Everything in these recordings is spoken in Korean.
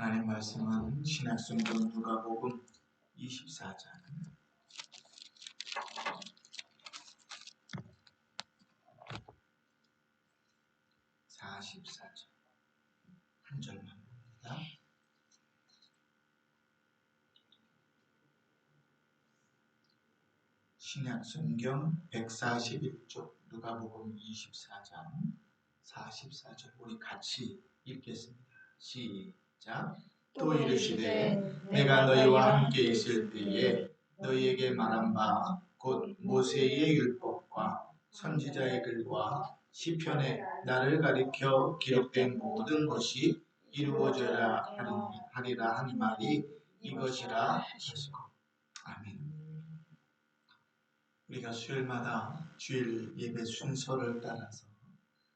하나님 말씀은 신약성경 누가복음 24장 44절 한 절만 봅니다. 신약성경 141쪽 누가복음 24장 44절 우리 같이 읽겠습니다. 시작. 또 이르시되 내가 너희와 함께 있을 때에 너희에게 말한 바 곧 모세의 율법과 선지자의 글과 시편에 나를 가리켜 기록된 모든 것이 이루어져야 하리라 한 말이 이것이라 하시고. 아멘. 우리가 수요일마다 주일 예배 순서를 따라서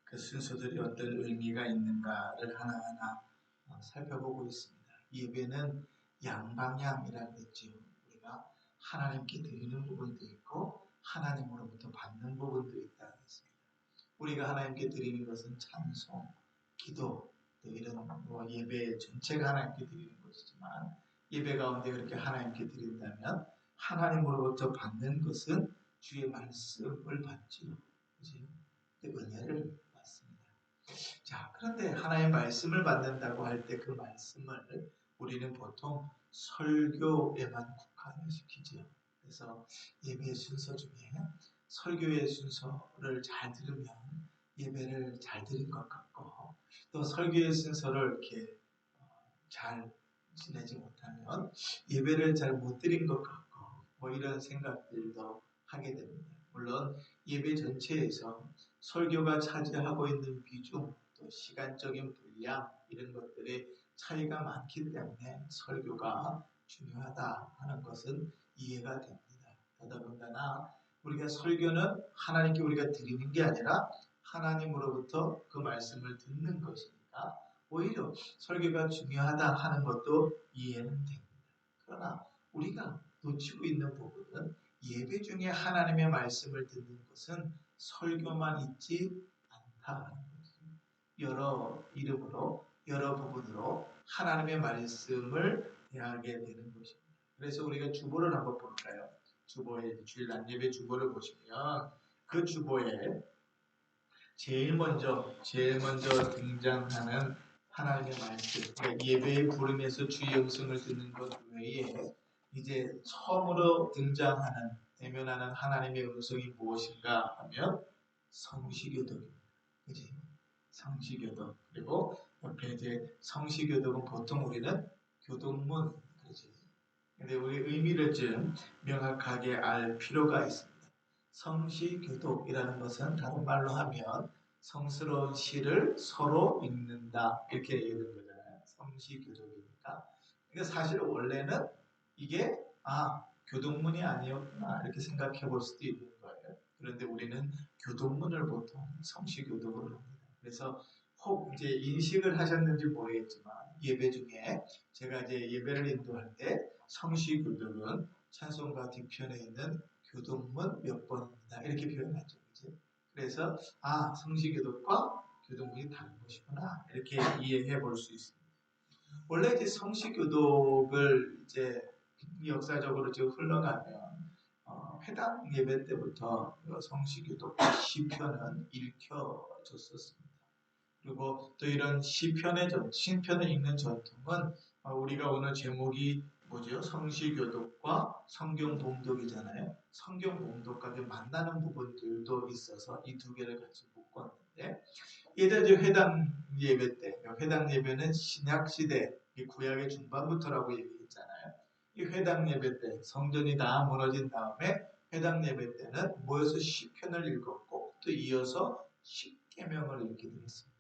그 순서들이 어떤 의미가 있는가를 하나하나 살펴보고 있습니다. 예배는 양방향이라고 했죠. 우리가 하나님께 드리는 부분도 있고 하나님으로부터 받는 부분도 있다고 했습니다. 우리가 하나님께 드리는 것은 찬송, 기도, 또 이런 예배 전체가 하나님께 드리는 것이지만 예배 가운데 그렇게 하나님께 드린다면 하나님으로부터 받는 것은 주의 말씀을 받지요. 그렇지? 은혜를 받습니다. 자, 그런데 하나님의 말씀을 받는다고 할 때 그 말씀을 우리는 보통 설교에만 국한시키죠. 그래서 예배 순서 중에 설교의 순서를 잘 들으면 예배를 잘 드린 것 같고, 또 설교의 순서를 이렇게 잘 지내지 못하면 예배를 잘 못 드린 것 같고, 뭐 이런 생각들도 하게 됩니다. 물론 예배 전체에서 설교가 차지하고 있는 비중, 또 시간적인 분량 이런 것들의 차이가 많기 때문에 설교가 중요하다 하는 것은 이해가 됩니다. 더더군다나 우리가 설교는 하나님께 우리가 드리는 게 아니라 하나님으로부터 그 말씀을 듣는 것이니까 오히려 설교가 중요하다 하는 것도 이해는 됩니다. 그러나 우리가 놓치고 있는 부분은 예배 중에 하나님의 말씀을 듣는 것은 설교만 있지 않다는 것입니다. 여러 이름으로 여러 부분으로 하나님의 말씀을 대하게 되는 것입니다. 그래서 우리가 주보를 한번 볼까요? 주보에 주일 안예배 주보를 보시면 그 주보에 제일 먼저 등장하는 하나님의 말씀, 그러니까 예배의 부름에서 주의 음성을 듣는 것 외에 이제 처음으로 등장하는 대면하는 하나님의 음성이 무엇인가 하면 성시교독입니다. 그지? 성시교독. 그리고 옆에 이제 성시교독은 보통 우리는 교독문, 그지? 근데 우리 의미를 좀 명확하게 알 필요가 있습니다. 성시교독이라는 것은 다른 말로 하면 성스러운 시를 서로 읽는다 이렇게 얘기하는 거잖아요. 성시교독이니까. 그러니까 사실 원래는 이게 교독문이 아니었구나 이렇게 생각해 볼 수도 있는 거예요. 그런데 우리는 교독문을 보통 성시교독으로 합니다. 그래서 혹 이제 인식을 하셨는지 모르겠지만 예배 중에 제가 이제 예배를 인도할 때 성시교독은 찬송가 뒤편에 있는 교독문 몇 번입니다. 이렇게 표현하죠. 그치? 그래서 성시교독과 교독문이 다른 것이구나 이렇게 이해해 볼 수 있습니다. 원래 이제 성시교독을 이제 역사적으로 쭉 흘러가면 회당 예배 때부터 성시교독과 시편은 읽혀졌었습니다. 그리고 또 이런 신편을 읽는 전통은 우리가 오늘 제목이 뭐죠? 성시교독과 성경봉독이잖아요. 성경봉독과 만나는 부분들도 있어서 이 두 개를 같이 묶었는데 예전 회당 예배 때, 회당 예배는 신약시대, 구약의 중반부터라고 얘기했잖아요. 이 회당 예배 때 성전이 다 무너진 다음에 회당 예배 때는 모여서 시편을 읽었고 또 이어서 십계명을 읽기도 했습니다.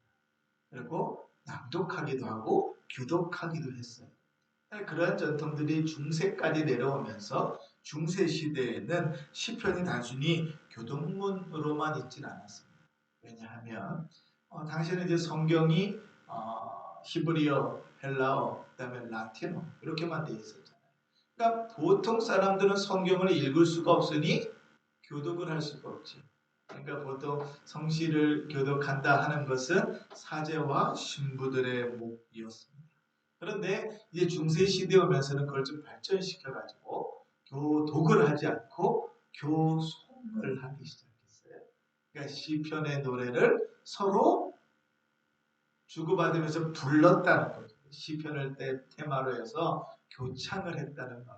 그리고 낭독하기도 하고 교독하기도 했어요. 그러한 전통들이 중세까지 내려오면서 중세 시대에는 시편이 단순히 교독문으로만 있지는 않았습니다. 왜냐하면 당시에는 이제 성경이 히브리어, 헬라어, 그다음에 라틴어 이렇게만 돼 있었잖아요. 그러니까 보통 사람들은 성경을 읽을 수가 없으니 교독을 할 수가 없죠. 그러니까 보통 성시를 교독한다 하는 것은 사제와 신부들의 몫이었습니다. 그런데 이제 중세 시대 오면서는 그걸 좀 발전시켜가지고 교독을 하지 않고 교송을 하기 시작했어요. 그러니까 시편의 노래를 서로 주고받으면서 불렀다는 거죠. 시편을 테마로 해서 교창을 했다는 말.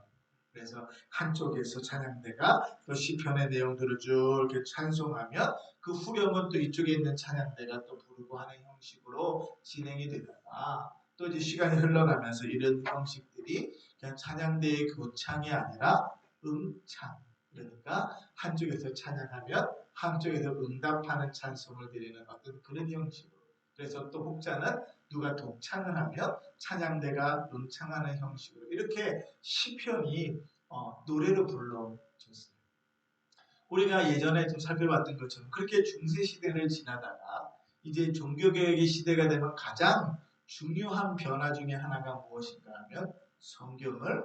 그래서 한쪽에서 찬양대가 또 시편의 내용들을 쭉 이렇게 찬송하면 그 후렴은 또 이쪽에 있는 찬양대가 또 부르고 하는 형식으로 진행이 되다가 또 이제 시간이 흘러가면서 이런 형식들이 그냥 찬양대의 교창이 아니라 음창, 그러니까 한쪽에서 찬양하면 한쪽에서 응답하는 찬송을 드리는 어떤 그런 형식으로. 그래서 또 혹자는 누가 독창을 하면 찬양대가 음창하는 형식으로 이렇게 시편이 노래로 불러졌어요. 우리가 예전에 좀 살펴봤던 것처럼 그렇게 중세 시대를 지나다가 이제 종교개혁의 시대가 되면 가장 중요한 변화 중에 하나가 무엇인가 하면 성경을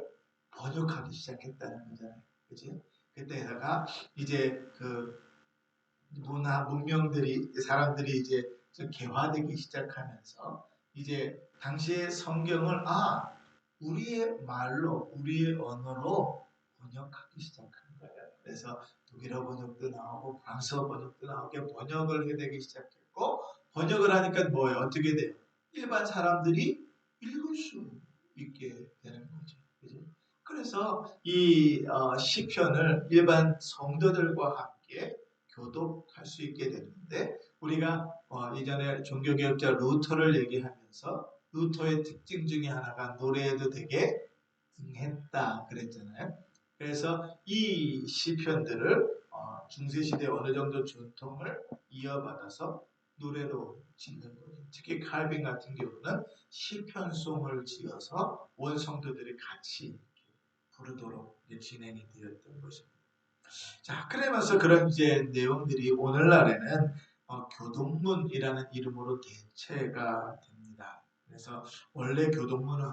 번역하기 시작했다는 거잖아요. 그치? 그때다가 이제 그 문명들이 사람들이 이제 좀 개화되기 시작하면서 이제 당시의 성경을 우리의 말로 우리의 언어로 번역하기 시작한 거예요. 그래서 독일어 번역도 나오고 프랑스어 번역도 나오고 번역을 해야 되기 시작했고 번역을 하니까 뭐예요? 어떻게 돼요? 일반 사람들이 읽을 수 있게 되는 거죠. 그죠? 그래서 이 시편을 일반 성도들과 함께 교독할 수 있게 되는데 우리가 이전에 종교개혁자 루터를 얘기하면서 루터의 특징 중에 하나가 노래에도 되게 응했다 그랬잖아요. 그래서 이 시편들을 중세시대 어느 정도 전통을 이어받아서 노래로 짓는 거죠. 특히 칼빈 같은 경우는 시편송을 지어서 원성도들이 같이 부르도록 진행이 되었던 것입니다. 자, 그러면서 그런 이제 내용들이 오늘날에는 교동문이라는 이름으로 대체가 됩니다. 그래서 원래 교동문은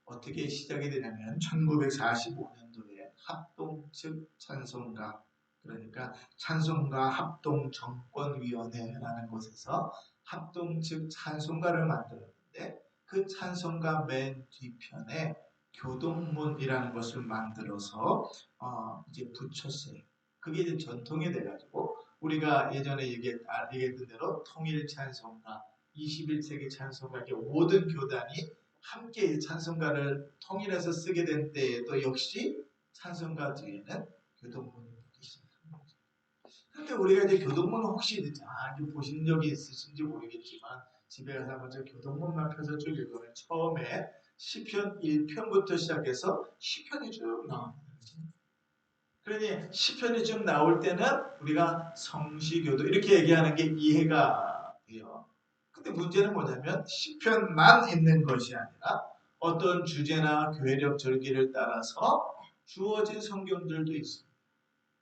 어떻게 시작이 되냐면 1945년도에 합동 측 찬송가 그러니까 찬송가 합동 정권위원회라는 곳에서 합동 측 찬송가를 만들었는데 그 찬송가 맨 뒤편에 교동문이라는 것을 만들어서 이제 붙였어요. 그게 이제 전통이 돼가지고 우리가 예전에 얘기했던 대로 통일 찬송가, 21세기 찬송가 이렇게 모든 교단이 함께 찬송가를 통일해서 쓰게 된 때에도 역시 찬송가 뒤에는 교동문이 붙기 시작한 거죠. 근데 우리가 이제 교동문을 혹시 이제 보신 적이 있으신지 모르겠지만 집에 가서 한번 저 교동문만 펴서 쭉 읽으면 처음에 시편 1편부터 시작해서 시편이 쭉 나옵니다. 그러니 시편이 쭉 나올 때는 우리가 성시교도 이렇게 얘기하는 게 이해가 돼요. 근데 문제는 뭐냐면 시편만 있는 것이 아니라 어떤 주제나 교회력 절기를 따라서 주어진 성경들도 있습니다.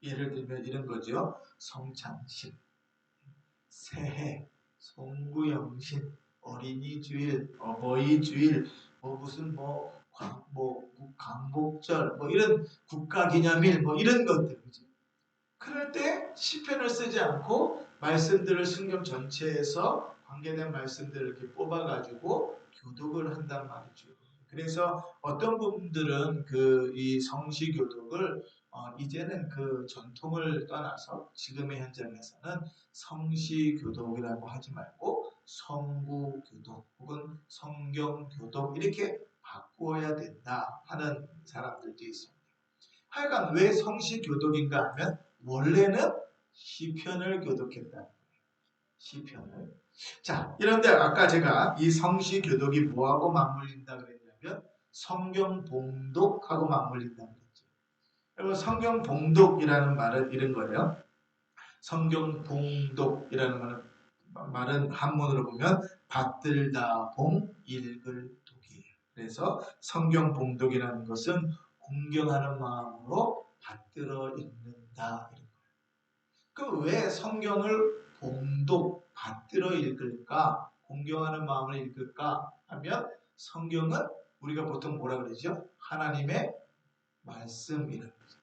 예를 들면 이런 거죠. 성찬식, 새해, 송구영신, 어린이주일, 어버이주일, 무슨 광복절, 이런 국가기념일, 이런 것들. 그럴 때 시편을 쓰지 않고 말씀들을 성경 전체에서 관계된 말씀들을 이렇게 뽑아가지고 교독을 한단 말이죠. 그래서 어떤 분들은 이 성시 교독을 이제는 그 전통을 떠나서 지금의 현장에서는 성시 교독이라고 하지 말고 성구 교독 혹은 성경 교독 이렇게 바꾸어야 된다 하는 사람들도 있습니다. 하여간 왜 성시 교독인가 하면 원래는 시편을 교독했다는 거예요. 시편을. 자, 이런데 아까 제가 이 성시 교독이 뭐하고 맞물린다 그랬냐면 성경 봉독하고 맞물린다 그랬죠. 여러분 성경 봉독이라는 말은 이런 거예요. 성경 봉독이라는 말은 한문으로 보면 받들다 봉 읽을 독이에요. 그래서 성경 봉독이라는 것은 공경하는 마음으로 받들어 읽는다. 그 왜 성경을 봉독, 받들어 읽을까? 공경하는 마음을 읽을까? 하면 성경은 우리가 보통 뭐라 그러죠? 하나님의 말씀이라는 거죠.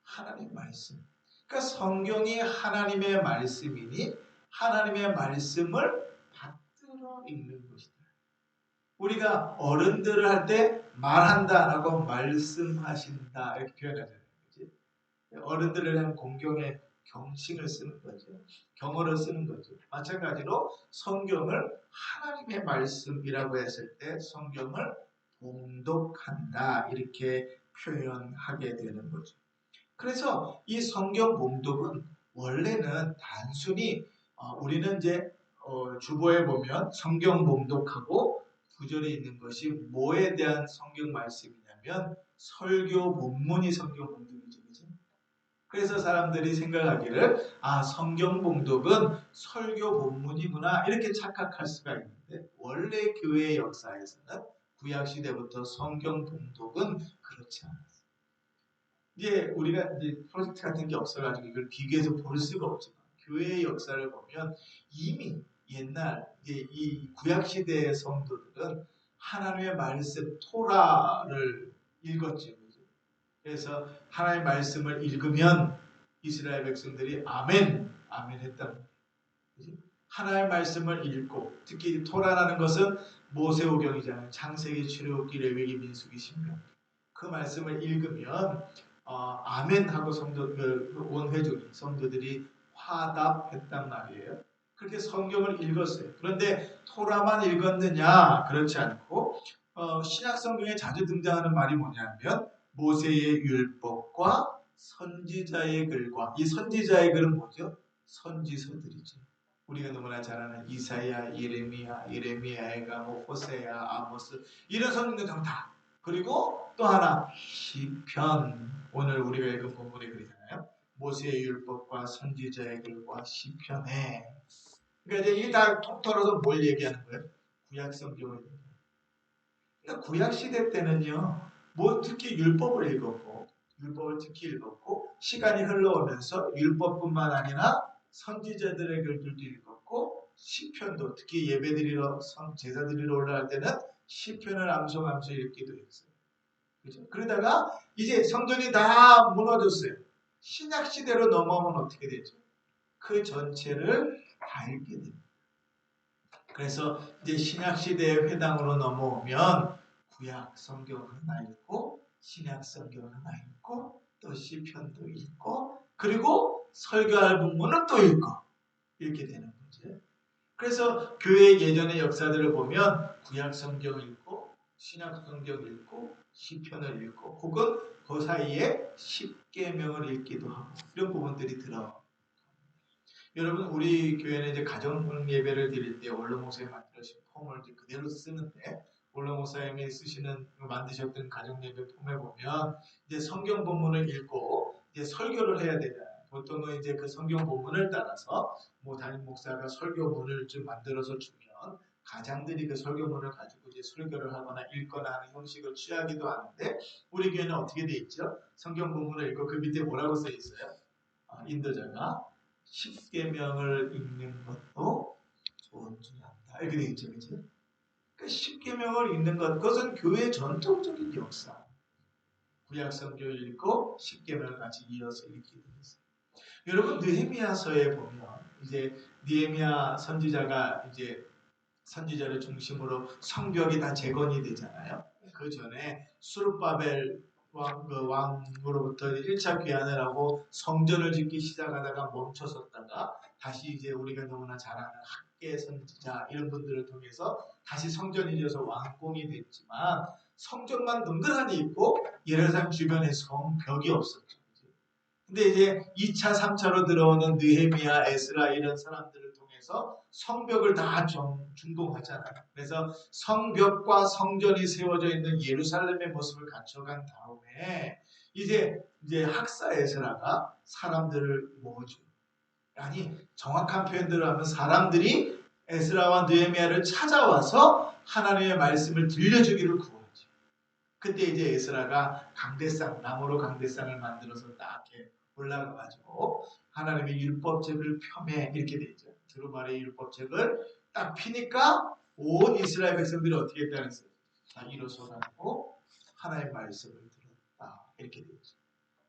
하나님의 말씀. 그러니까 성경이 하나님의 말씀이니 하나님의 말씀을 받들어 읽는 것이다. 우리가 어른들을 할 때 말한다라고 말씀하신다 이렇게 표현하잖아요. 그치? 어른들을 향한 공경의 경칭을 쓰는 거죠. 경어를 쓰는 거죠. 마찬가지로 성경을 하나님의 말씀이라고 했을 때 성경을 봉독한다 이렇게 표현하게 되는 거죠. 그래서 이 성경 봉독은 원래는 단순히 우리는 이제 주보에 보면 성경 봉독하고 구절에 있는 것이 뭐에 대한 성경 말씀이냐면 설교 본문이 성경 봉독이죠. 그죠? 그래서 사람들이 생각하기를 성경 봉독은 설교 본문이구나 이렇게 착각할 수가 있는데 원래 교회 역사에서는 구약 시대부터 성경 봉독은 그렇지 않아요. 이제 우리가 이제 프로젝트 같은 게 없어가지고 이걸 비교해서 볼 수가 없지만 교회의 역사를 보면 이미 옛날 이제 이 구약 시대의 성도들은 하나님의 말씀 토라를 읽었죠. 그래서 하나님의 말씀을 읽으면 이스라엘 백성들이 아멘, 아멘 했단 말이에요. 하나님의 말씀을 읽고 특히 토라라는 것은 모세오경이잖아요. 창세기, 출애굽기, 레위기, 민수기, 신명. 그 말씀을 읽으면 아멘 하고 온 회중이 성도들이 화답했단 말이에요. 그렇게 성경을 읽었어요. 그런데 토라만 읽었느냐? 그렇지 않고 신약 성경에 자주 등장하는 말이 뭐냐면 모세의 율법과 선지자의 글과 이 선지자의 글은 뭐죠? 선지서들이죠. 우리가 너무나 잘 아는 이사야, 예레미야가 호세야, 아모스 이런 성경들 다 그리고 또 하나 시편 오늘 우리가 읽은 본문의 글이잖아요. 모세의 율법과 선지자의 글과 시편에 그러니까 이제 이게 다 통틀어서 뭘 얘기하는 거예요? 구약 성경을 그러니까 구약 시대 때는요. 뭐 특히 율법을 특히 읽었고 시간이 흘러오면서 율법뿐만 아니라 선지자들의 글들도 읽었고 시편도 특히 예배드리러 제사드리러 올라갈 때는 시편을 암송하면서 읽기도 했어요. 그죠? 그러다가 이제 성전이 다 무너졌어요. 신약 시대로 넘어오면 어떻게 되죠? 그 전체를 다 읽게 됩니다. 그래서 이제 신약 시대의 회당으로 넘어오면 구약 성경 하나 읽고 신약 성경 하나 읽고 또 시편도 읽고 그리고 설교할 본문은 또 읽고 이렇게 되는 거죠. 그래서 교회 예전의 역사들을 보면 구약 성경 읽고 신약 성경 읽고 시편을 읽고 혹은 그 사이에 십계명을 읽기도 하고 이런 부분들이 들어. 여러분 우리 교회는 이제 가정 예배를 드릴 때 원로 목사님이 만들어진 폼을 그대로 쓰는데 원로 목사님이 만드셨던 가정 예배 폼에 보면 이제 성경 본문을 읽고 이제 설교를 해야 되잖아요. 보통은 이제 그 성경 본문을 따라서 뭐 담임 목사가 설교문을 좀 만들어서 주면 가장들이 그 설교문을 가지고 이제 설교를 하거나 읽거나 하는 형식을 취하기도 하는데 우리 교회는 어떻게 돼 있죠? 성경 본문을 읽고 그 밑에 뭐라고 써 있어요? 인도자가 십계명을 읽는 것도 좋은 줄 안다. 이렇게 돼 있죠, 그렇죠? 그러니까 십계명을 읽는 것, 그것은 교회의 전통적인 역사. 구약 성경을 읽고 십계명을 같이 이어서 읽기도 했어요. 여러분 느헤미야서에 보면 이제 느헤미야 선지자가 이제 선지자를 중심으로 성벽이 다 재건이 되잖아요. 그 전에 수르바벨 왕으로부터 1차 귀환을 하고 성전을 짓기 시작하다가 멈춰섰다가 다시 이제 우리가 너무나 잘 아는 학계 선지자 이런 분들을 통해서 다시 성전이 되어서 완공이 됐지만 성전만 덩그러니 있고 예루살렘 주변에 성벽이 없었죠. 근데 이제 2차, 3차로 들어오는 느헤미야, 에스라 이런 사람들을 통해서 성벽을 다 준공하잖아요. 그래서 성벽과 성전이 세워져 있는 예루살렘의 모습을 갖춰간 다음에 이제 학사 에스라가 사람들을 모으죠. 아니 정확한 표현대로 하면 사람들이 에스라와 느헤미야를 찾아와서 하나님의 말씀을 들려주기를 구하죠. 그때 이제 에스라가 나무로 강대상을 만들어서 딱 이렇게 올라가가지고 하나님의 율법책을 펴매 이렇게 되죠. 두루마리의 율법책을 딱 피니까 온 이스라엘 백성들이 어떻게 했다는 거예요? 다 일어서가지고 하나님의 말씀을 들었다 이렇게 되죠.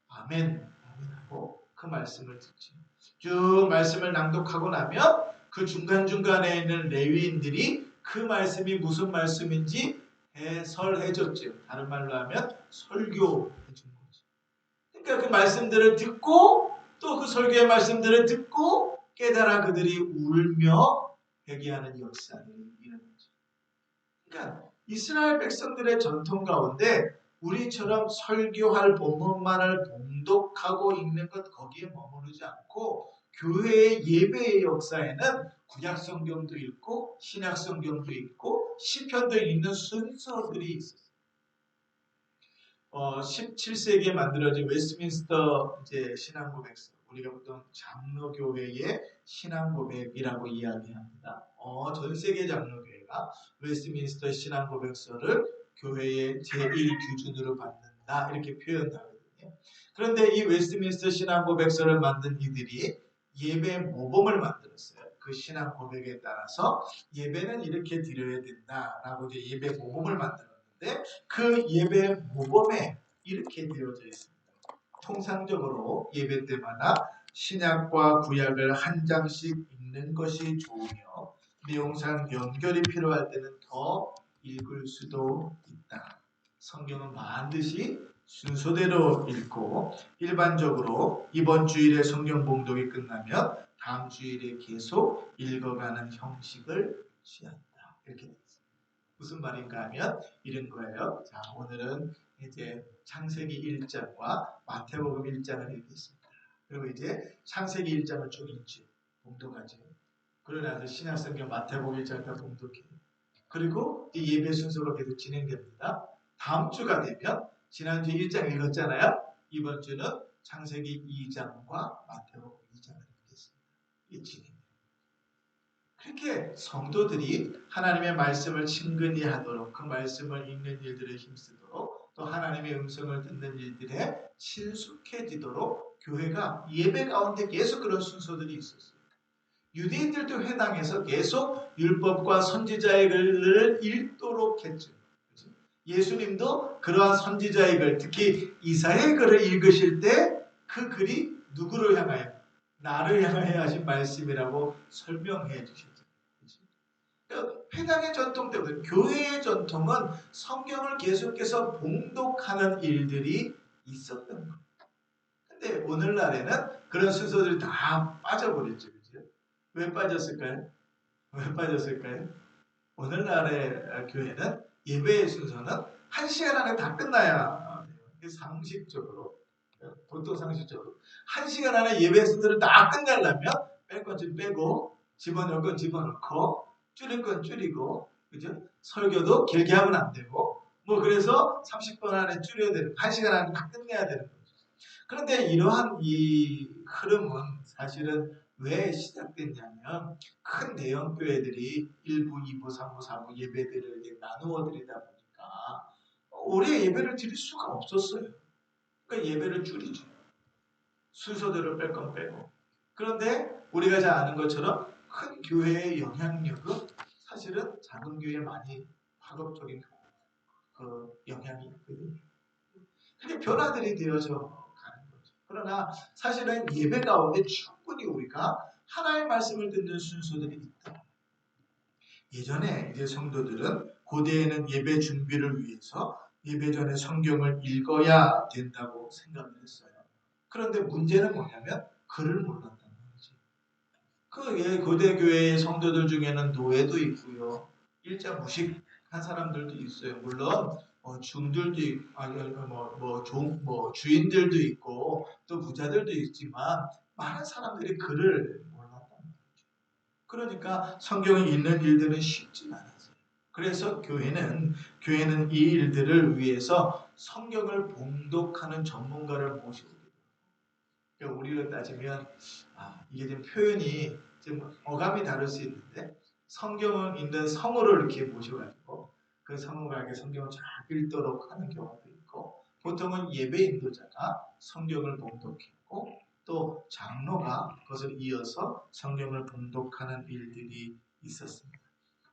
아멘, 아멘하고 그 말씀을 듣죠. 쭉 말씀을 낭독하고 나면 그 중간중간에 있는 레위인들이 그 말씀이 무슨 말씀인지 해설해줬죠. 다른 말로 하면 설교해준 거죠. 그러니까 그 말씀들을 듣고 또 그 설교의 말씀들을 듣고 깨달아 그들이 울며 회개하는 역사들이 일어나죠. 그러니까 이스라엘 백성들의 전통 가운데 우리처럼 설교할 본문만을 봉독하고 읽는 것 거기에 머무르지 않고 교회의 예배의 역사에는 구약 성경도 읽고 신약 성경도 읽고 시편도 읽는 순서들이 있었어요. 17세기에 만들어진 웨스트민스터 이제 신앙고백서, 우리가 보통 장로교회의 신앙고백이라고 이야기합니다. 전 세계 장로교회가 웨스트민스터 신앙고백서를 교회의 제1 규준으로 받는다 이렇게 표현하거든요. 그런데 이 웨스트민스터 신앙고백서를 만든 이들이 예배 모범을 만들었어요. 그 신앙고백에 따라서 예배는 이렇게 드려야 된다라고 이제 예배 모범을 만들었는데 그 예배 모범에 이렇게 되어져 있습니다. 통상적으로 예배 때마다 신약과 구약을 한 장씩 읽는 것이 좋으며 내용상 연결이 필요할 때는 더 읽을 수도 있다. 성경은 반드시 순서대로 읽고 일반적으로 이번 주일에 성경 봉독이 끝나면 다음 주일에 계속 읽어가는 형식을 취한다. 이렇게 되어 있습니다. 무슨 말인가 하면 이런 거예요. 자, 오늘은 이제 창세기 1장과 마태복음 1장을 읽겠습니다. 그리고 이제 창세기 1장을 쭉 읽지, 봉독하지. 그러고 나서 신약성경 마태복음 1장을 봉독해요. 그리고 이 예배 순서가 계속 진행됩니다. 다음 주가 되면 지난주 1장 읽었잖아요. 이번 주는 창세기 2장과 마태복음 2장을 읽겠습니다. 이게 진행. 그렇게 성도들이 하나님의 말씀을 친근히 하도록 그 말씀을 읽는 일들에 힘쓰도록 또 하나님의 음성을 듣는 일들에 친숙해지도록 교회가 예배 가운데 계속 그런 순서들이 있었어요. 유대인들도 회당에서 계속 율법과 선지자의 글을 읽도록 했죠. 예수님도 그러한 선지자의 글, 특히 이사야의 글을 읽으실 때 그 글이 누구를 향하여? 나를 향하여 하신 말씀이라고 설명해 주셨죠. 그러니까 회당의 전통 때문에 교회의 전통은 성경을 계속해서 봉독하는 일들이 있었던 거예요. 근데 오늘날에는 그런 순서들이 다 빠져버렸죠. 그죠? 왜 빠졌을까요? 왜 빠졌을까요? 오늘날의 교회는 예배의 순서는 1시간 안에 다 끝나야 돼요. 상식적으로, 보통 상식적으로 1시간 안에 예배 순서를 다 끝내려면 뺄 건 좀 빼고 집어넣을 건 집어넣고 줄일 건 줄이고, 그죠? 설교도 길게 하면 안 되고, 뭐 그래서 30분 안에 줄여야 되는, 1시간 안에 다 끝내야 되는 거죠. 그런데 이러한 이 흐름은 사실은 왜 시작됐냐면 큰 대형 교회들이 1부, 2부, 3부, 4부 예배들을 나누어 드리다 보니까 오래 예배를 드릴 수가 없었어요. 그러니까 예배를 줄이죠. 순서대로 뺄 건 빼고. 그런데 우리가 잘 아는 것처럼 큰 교회의 영향력은 사실은 작은 교회에 많이 파급적인 그 영향이 있거든요. 그게 변화들이 되어져 가는 거죠. 그러나 사실은 예배 가운데 충분히 우리가 하나의 말씀을 듣는 순서들이 있다. 예전에 이제 성도들은 고대에는 예배 준비를 위해서 예배 전에 성경을 읽어야 된다고 생각을 했어요. 그런데 문제는 뭐냐면 글을 몰랐다는 거지. 그 고대 교회의 성도들 중에는 노예도 있고요. 일자 무식한 사람들도 있어요. 물론 중들도 있고, 주인들도 있고 또 부자들도 있지만 많은 사람들이 글을 몰랐다는 거죠. 그러니까 성경을 읽는 일들은 쉽지 않았어요. 그래서 교회는 이 일들을 위해서 성경을 봉독하는 전문가를 모시고, 그러니까 우리로 따지면 이게 좀 표현이 좀 어감이 다를 수 있는데 성경을 읽는 성우를 이렇게 모셔가지고 그 성우가 성경을 잘 읽도록 하는 경우도 있고, 보통은 예배 인도자가 성경을 봉독했고 또 장로가 그것을 이어서 성경을 봉독하는 일들이 있었습니다.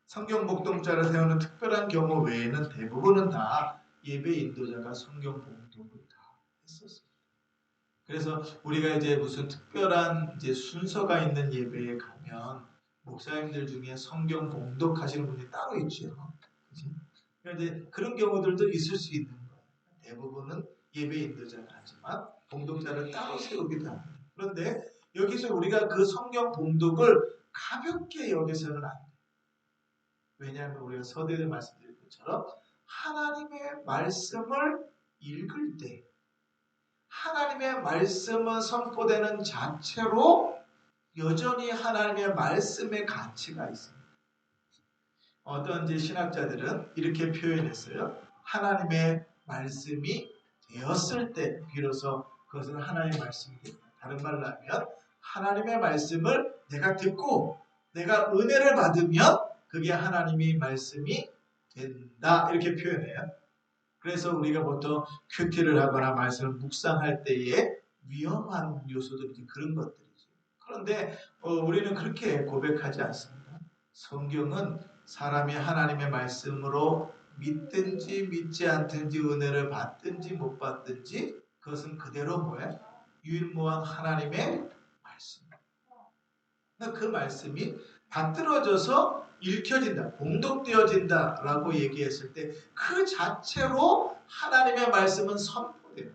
성경 봉독자를 세우는 특별한 경우 외에는 대부분은 다 예배 인도자가 성경 봉독을 다 했었습니다. 그래서 우리가 이제 무슨 특별한 이제 순서가 있는 예배에 가면 목사님들 중에 성경 봉독하시는 분이 따로 있죠. 그치? 그런데 그런 경우들도 있을 수 있는 거예요. 대부분은 예배 인도자를 하지만 봉독자를 따로 세우기도 합니다. 그런데 여기서 우리가 그 성경 봉독을 가볍게 여기서는 안 돼요. 왜냐하면 우리가 서두에 말씀드린 것처럼 하나님의 말씀을 읽을 때 하나님의 말씀은 선포되는 자체로 여전히 하나님의 말씀의 가치가 있습니다. 어떤 이제 신학자들은 이렇게 표현했어요. 하나님의 말씀이 되었을 때 비로소 그것은 하나님의 말씀이 됩니다. 다른 말로 하면 하나님의 말씀을 내가 듣고 내가 은혜를 받으면 그게 하나님의 말씀이 된다. 이렇게 표현해요. 그래서 우리가 보통 큐티를 하거나 말씀을 묵상할 때에 위험한 요소들이 그런 것들이죠. 그런데 우리는 그렇게 고백하지 않습니다. 성경은 사람이 하나님의 말씀으로 믿든지 믿지 않든지 은혜를 받든지 못 받든지 그것은 그대로 뭐예요? 유일무한 하나님의 말씀. 그 말씀이 받들어져서 읽혀진다, 봉독되어진다 라고 얘기했을 때 그 자체로 하나님의 말씀은 선포돼요.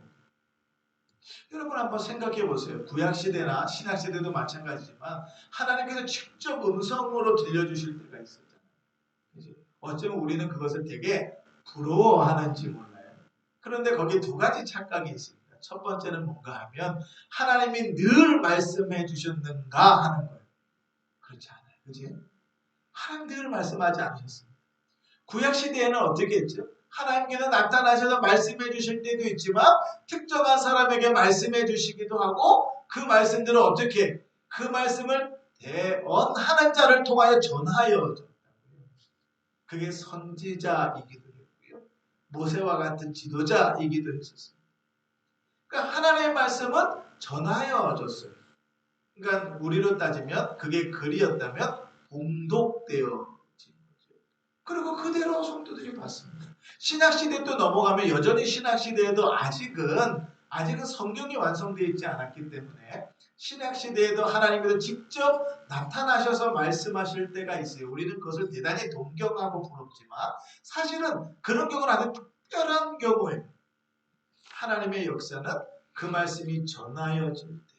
여러분 한번 생각해 보세요. 구약시대나 신약시대도 마찬가지지만 하나님께서 직접 음성으로 들려주실 때가 있었잖아요. 어쩌면 우리는 그것을 되게 부러워하는지 몰라요. 그런데 거기에 두 가지 착각이 있습니다. 첫 번째는 뭔가 하면 하나님이 늘 말씀해 주셨는가 하는 거예요. 그렇지 않아요. 그지? 하나님 늘 말씀하지 않으셨습니다. 구약시대에는 어떻게 했죠? 하나님께서 나타나셔서 말씀해 주실 때도 있지만 특정한 사람에게 말씀해 주시기도 하고 그 말씀들을 어떻게 그 말씀을 대언하는 자를 통하여 전하여 줬다고요. 그게 선지자이기도 했고요. 모세와 같은 지도자이기도 했었습니다. 그러니까 하나님의 말씀은 전하여 줬어요. 그러니까 우리로 따지면 그게 글이었다면 봉독되어진 거죠. 그리고 그대로 성도들이 받습니다. 신약시대 또 넘어가면 여전히 신약시대에도 아직은 성경이 완성되어 있지 않았기 때문에 신약시대에도 하나님께서 직접 나타나셔서 말씀하실 때가 있어요. 우리는 그것을 대단히 동경하고 부럽지만 사실은 그런 경우는 아주 특별한 경우예요. 하나님의 역사는 그 말씀이 전하여질 때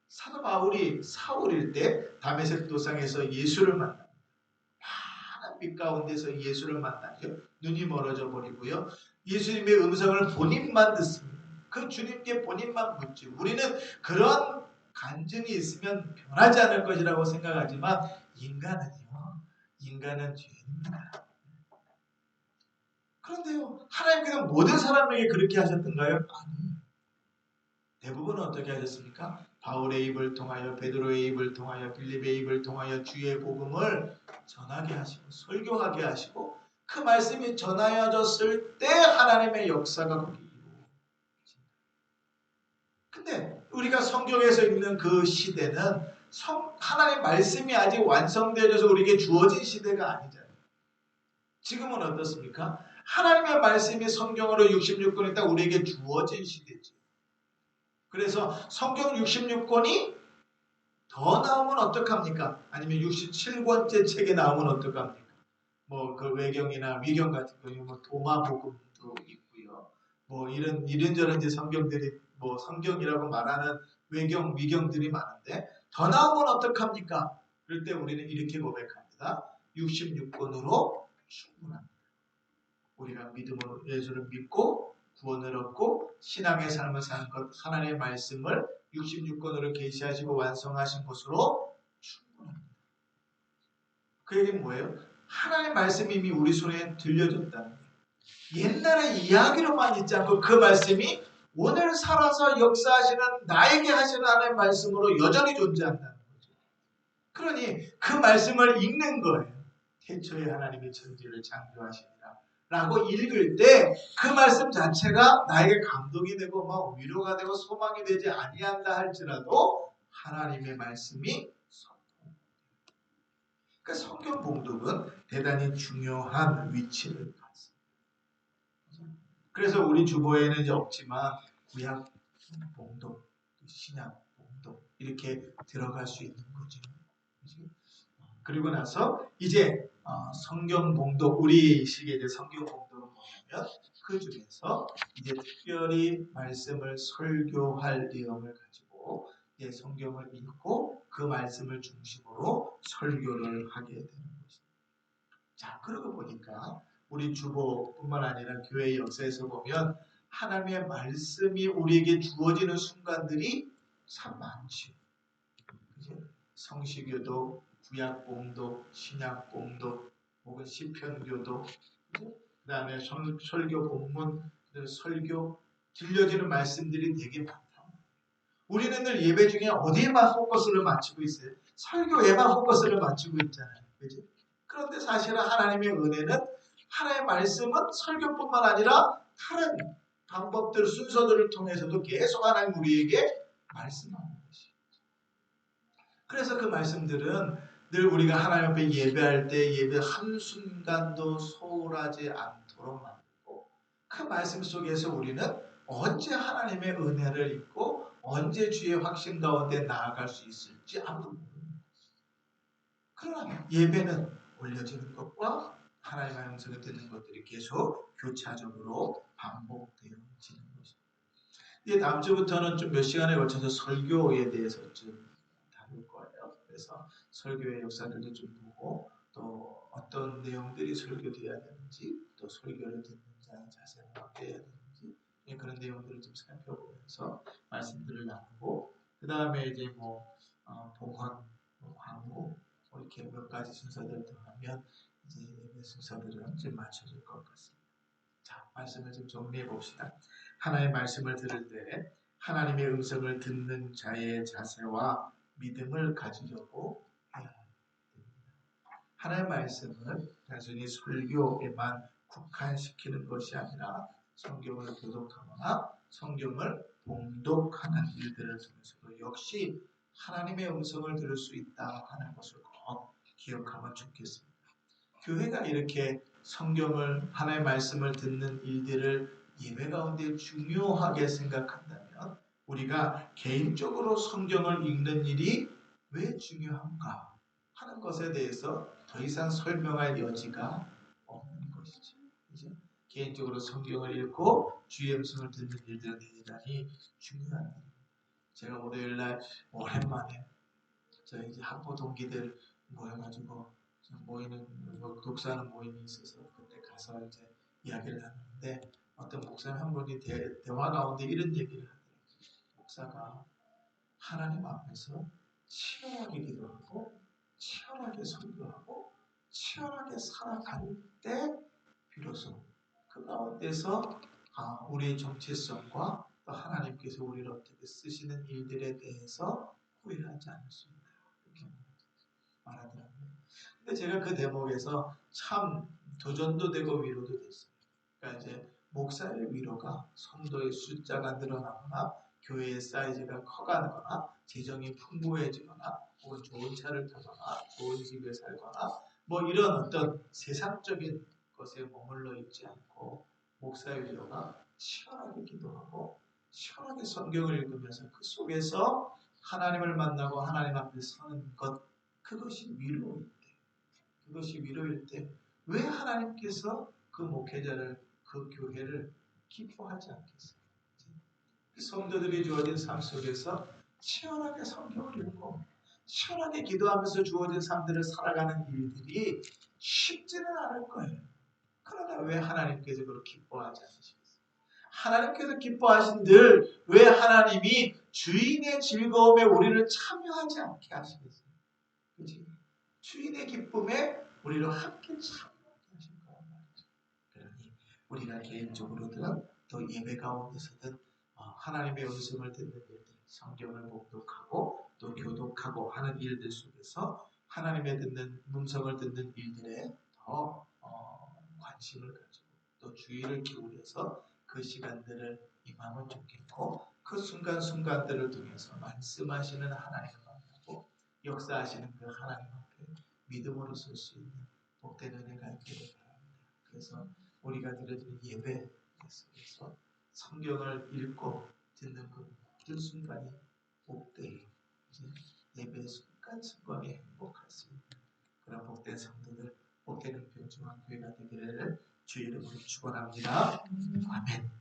사도 바울이 사울일 때 다메섹 도상에서 예수를 만납니다. 파란 빛 가운데서 예수를 만나죠. 눈이 멀어져 버리고요. 예수님의 음성을 본인만 듣습니다. 그 주님께 본인만 묻죠. 우리는 그런 간증이 있으면 변하지 않을 것이라고 생각하지만 인간은 죄입니다. 그런데요, 하나님께서 모든 사람에게 그렇게 하셨던가요? 아니요. 대부분은 어떻게 하셨습니까? 바울의 입을 통하여 베드로의 입을 통하여 빌립의 입을 통하여 주의 복음을 전하게 하시고 설교하게 하시고 그 말씀이 전하여졌을 때 하나님의 역사가 거기 이루어집니다. 근데 우리가 성경에서 읽는 그 시대는 하나님의 말씀이 아직 완성되어져서 우리에게 주어진 시대가 아니잖아요. 지금은 어떻습니까? 하나님의 말씀이 성경으로 66권이 딱 우리에게 주어진 시대죠. 그래서 성경 66권이 더 나오면 어떡합니까? 아니면 67권째 책에 나오면 어떡합니까? 뭐 그 외경이나 위경 같은 경우 뭐 도마복음도 있고요. 뭐 이런저런 이제 성경들이 뭐 성경이라고 말하는 외경 위경들이 많은데 더 나오면 어떡합니까? 그럴 때 우리는 이렇게 고백합니다. 66권으로 충분합니다. 우리가 믿음으로 예수를 믿고 구원을 얻고 신앙의 삶을 사는 것 하나님의 말씀을 66권으로 계시하시고 완성하신 것으로 충분합니다. 그 얘기는 뭐예요? 하나님의 말씀이 이미 우리 손에 들려졌다는 거예요. 옛날의 이야기로만 있지 않고 그 말씀이 오늘 살아서 역사하시는 나에게 하시는 하나님의 말씀으로 여전히 존재한다는 거죠. 그러니 그 말씀을 읽는 거예요. 태초에 하나님이 천지를 창조하시니라 라고 읽을 때 그 말씀 자체가 나에게 감동이 되고 막 위로가 되고 소망이 되지 아니한다 할지라도 하나님의 말씀이 그러니까 성경 봉독은 대단히 중요한 위치를 갖습니다. 그래서 우리 주보에는 이제 없지만 구약 봉독, 신약 봉독 이렇게 들어갈 수 있는 거죠. 그리고 나서 이제 성경 봉독, 우리 시기에 이제 성경 봉독을 보면 그 중에서 이제 특별히 말씀을 설교할 내용을 가지고 이제 성경을 읽고 그 말씀을 중심으로 설교를 하게 되는 것입니다. 자, 그러고 보니까 우리 주보뿐만 아니라 교회의 역사에서 보면 하나님의 말씀이 우리에게 주어지는 순간들이 참 많죠. 성시교도, 구약봉독, 신약봉독, 혹은 시편교도, 그 다음에 설교 본문, 설교, 들려지는 말씀들이 되게 많다. 우리는 늘 예배 중에 어디에만 포커스를 맞추고 있어요? 설교에만 포커스를 맞추고 있잖아요. 그죠? 그런데 사실은 하나님의 은혜는 하나님의 말씀은 설교뿐만 아니라 다른 방법들, 순서들을 통해서도 계속 하나님 우리에게 말씀하는 것이에요. 그래서 그 말씀들은 늘 우리가 하나님 앞에 예배할 때 예배 한순간도 소홀하지 않도록 만들고 그 말씀 속에서 우리는 언제 하나님의 은혜를 입고 언제 주의 확신 가운데 나아갈 수 있을지 아무도 모르는 거예요. 그러나 예배는 올려지는 것과 하나님의 음성을 듣는 것들이 계속 교차적으로 반복되어지는 것입니다. 이제 다음 주부터는 좀 몇 시간에 걸쳐서 설교에 대해서 좀 다룰 거예요. 그래서 설교의 역사들도 좀 보고 또 어떤 내용들이 설교되어야 되는지 또 설교를 듣는 자의 자세가 어때야 되는지 그런 내용들을 좀 살펴보면서 말씀들을 나누고 그 다음에 이제 복원, 광고 이렇게 몇 가지 순서들을 더하면 이제 예배 순서들은 좀 맞춰질 것 같습니다. 자, 말씀을 좀 정리해 봅시다. 하나님의 말씀을 들을 때 하나님의 음성을 듣는 자의 자세와 믿음을 가지려고 해야 됩니다. 하나님의 말씀을 단순히 설교에만 국한시키는 것이 아니라 성경을 교독하거나 성경을 봉독하는 일들을 통해서도 역시 하나님의 음성을 들을 수 있다 하는 것을 꼭 기억하면 좋겠습니다. 교회가 이렇게 성경을 하나님의 말씀을 듣는 일들을 예배 가운데 중요하게 생각한다면 우리가 개인적으로 성경을 읽는 일이 왜 중요한가 하는 것에 대해서 더 이상 설명할 여지가 없는 것이죠. 그죠? 개인적으로 성경을 읽고 주의 음성을 듣는 일들은 대단히 중요한 일입니다. 제가 월요일날 오랜만에 저희 이제 학부 동기들 모여가지고 모이는 독서하는 모임이 있어서 그때 가서 이제 이야기를 하는데 어떤 목사님 한 분이 대화 가운데 이런 얘기를 하더라고요. 목사가 하나님 앞에서 치열하게 기도하고 치열하게 설교하고 치열하게 살아갈 때 비로소 그 가운데서 우리의 정체성과 또 하나님께서 우리를 어떻게 쓰시는 일들에 대해서 후회하지 않습니다. 이렇게 말하더라고요. 근데 제가 그 대목에서 참 도전도 되고 위로도 됐어요. 그러니까 이제 목사의 위로가 성도의 숫자가 늘어나거나 교회의 사이즈가 커가거나 재정이 풍부해지거나 혹은 좋은 차를 타거나 좋은 집에 살거나 이런 어떤 세상적인 것에 머물러 있지 않고 목사의 위로가 시원하게 기도하고 시원하게 성경을 읽으면서 그 속에서 하나님을 만나고 하나님 앞에 서는 것 그것이 위로일 때 그것이 위로일 때 왜 하나님께서 그 목회자를 그 교회를 기뻐하지 않겠어요? 그 성도들이 주어진 삶 속에서 시원하게 성경을 읽고 시원하게 기도하면서 주어진 삶들을 살아가는 일들이 쉽지는 않을 거예요. 그러나 왜 하나님께서 그걸 기뻐하지 않으시겠어요? 하나님께서 기뻐하신들 왜 하나님이 주인의 즐거움에 우리를 참여하지 않게 하시겠어요? 그렇지? 주인의 기쁨에 우리를 함께 참여하게 하실 거란 말이죠. 그러니 우리가 개인적으로든 또 예배 가운데서든 하나님의 음성을 듣는 일들, 성경을 봉독하고 또 교독하고 하는 일들 속에서 하나님의 음성을 듣는 일들에 더 관심을 가지고 또 주의를 기울여서 그 시간들을 임하면 좋겠고 그 순간순간들을 통해서 말씀하시는 하나님을 만나고 역사하시는 그 하나님 앞에 믿음으로 설 수 있는 복된 은혜가 있기를 바랍니다. 그래서 우리가 드려지는 예배 속에서 성경을 읽고 듣는 그 순간이 복되이 예배 잠깐 순간에 행복할 수 있는 그런 복된 성도들, 복된 평중한 교회가 되기를 주의 이름으로 축원합니다. 아멘.